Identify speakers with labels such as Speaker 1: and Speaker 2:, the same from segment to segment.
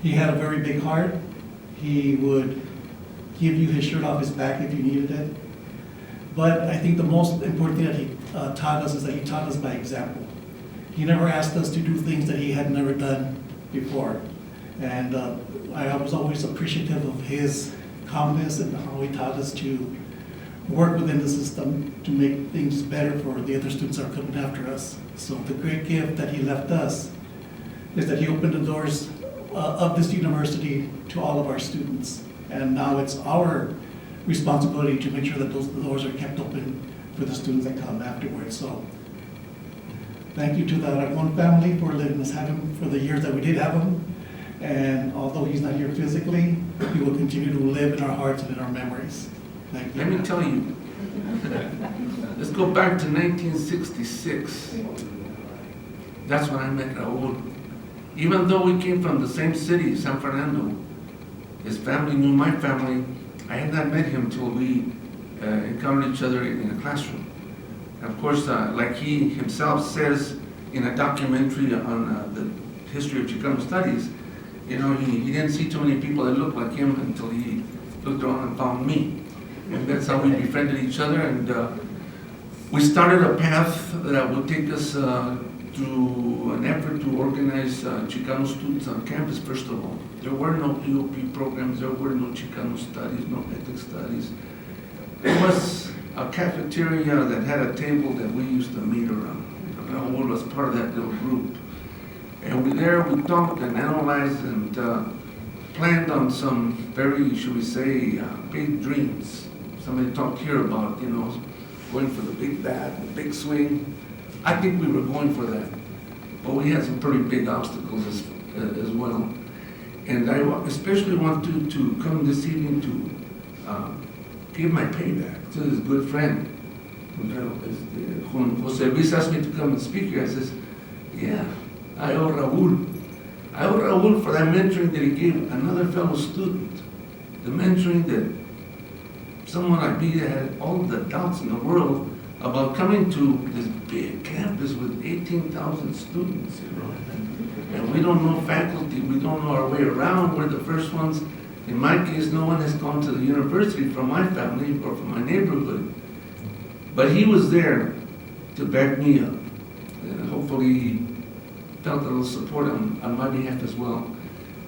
Speaker 1: He had a very big heart. He would give you his shirt off his back if you needed it. But I think the most important thing that he taught us is that he taught us by example. He never asked us to do things that he had never done before. And I was always appreciative of his calmness and how he taught us to work within the system to make things better for the other students that are coming after us. So the great gift that he left us is that he opened the doors of this university to all of our students. And now it's our responsibility to make sure that those doors are kept open for the students that come afterwards. So thank you to the Aragon family for letting us have him for the years that we did have him. And although he's not here physically, he will continue to live in our hearts and in our memories. Thank you.
Speaker 2: Let me tell you, let's go back to 1966. That's when I met Raul. Even though we came from the same city, San Fernando, his family knew my family. I had not met him till we encountered each other in a classroom. And of course, like he himself says in a documentary on the history of Chicano studies, you know, he didn't see too many people that looked like him until he looked around and found me. And that's how we befriended each other. And we started a path that would take us through an effort to organize Chicano students on campus, first of all. There were no EOP programs, there were no Chicano studies, no ethnic studies. There was a cafeteria that had a table that we used to meet around. Raul was part of that little group. And we talked and analyzed and planned on some very, should we say, big dreams. Somebody talked here about, you know, going for the big bat, the big swing. I think we were going for that, but we had some pretty big obstacles as well. And I especially want to come this evening to give my payback to this good friend. When Jose Luis asked me to come and speak here, I says, yeah, I owe Raul. I owe Raul for that mentoring that he gave another fellow student. The mentoring that someone like me that had all the doubts in the world about coming to this big campus with 18,000 students, you know. And we don't know faculty, we don't know our way around. We're the first ones. In my case, no one has gone to the university from my family or from my neighborhood. But he was there to back me up. And hopefully he felt a little support on my behalf as well.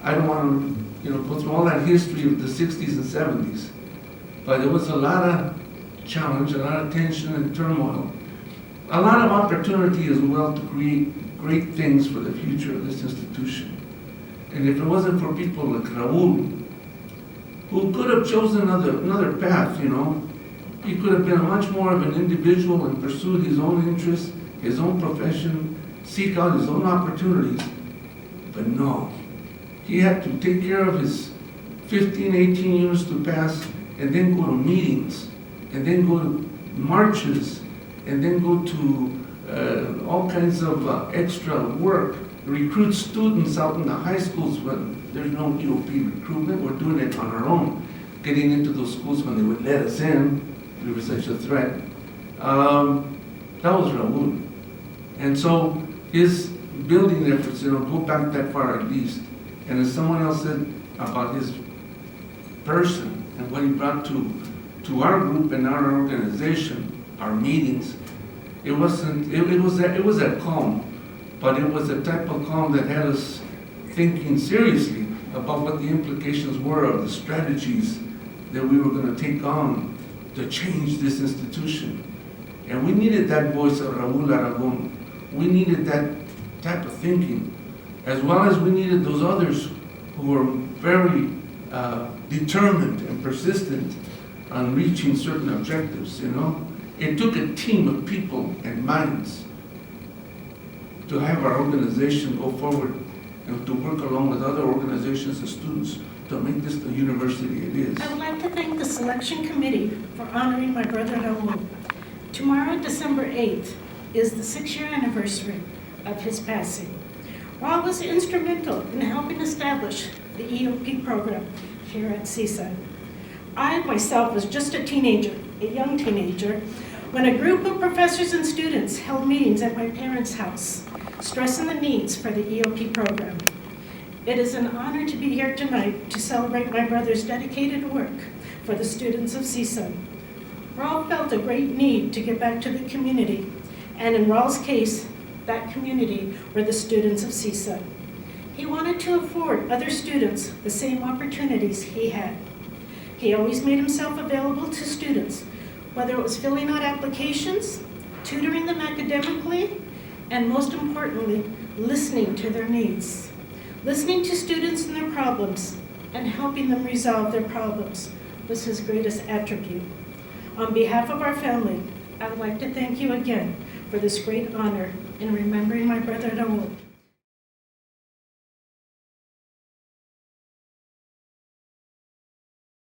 Speaker 2: I don't want to, go through all that history of the 60s and 70s. But there was a lot of challenge, a lot of tension and turmoil. A lot of opportunity as well to create great things for the future of this institution. And if it wasn't for people like Raul, who could have chosen another path, he could have been much more of an individual and pursued his own interests, his own profession, seek out his own opportunities. But no, he had to take care of his 15, 18 years to pass, and then go to meetings, and then go to marches, and then go to all kinds of extra work, recruit students out in the high schools when there's no EOP recruitment. We're doing it on our own, getting into those schools when they would let us in. We were such a threat. That was Raul. And so his building efforts, go back that far at least. And as someone else said about his person and what he brought to our group and our organization, our meetings, it was a calm, but it was a type of calm that had us thinking seriously about what the implications were of the strategies that we were going to take on to change this institution. And we needed that voice of Raul Aragon. We needed that type of thinking, as well as we needed those others who were very determined and persistent on reaching certain objectives, It took a team of people and minds to have our organization go forward and to work along with other organizations and students to make this the university it is.
Speaker 3: I would like to thank the selection committee for honoring my brother Raul. Tomorrow, December 8th, is the 6-year anniversary of his passing. Raul was instrumental in helping establish the EOP program here at CSUN. I myself was just a young teenager, when a group of professors and students held meetings at my parents' house, stressing the needs for the EOP program. It is an honor to be here tonight to celebrate my brother's dedicated work for the students of CSUN. Raul felt a great need to give back to the community, and in Raul's case, that community were the students of CSUN. He wanted to afford other students the same opportunities he had. He always made himself available to students, whether it was filling out applications, tutoring them academically, and most importantly, listening to their needs. Listening to students and their problems and helping them resolve their problems was his greatest attribute. On behalf of our family, I would like to thank you again for this great honor in remembering my brother Raul.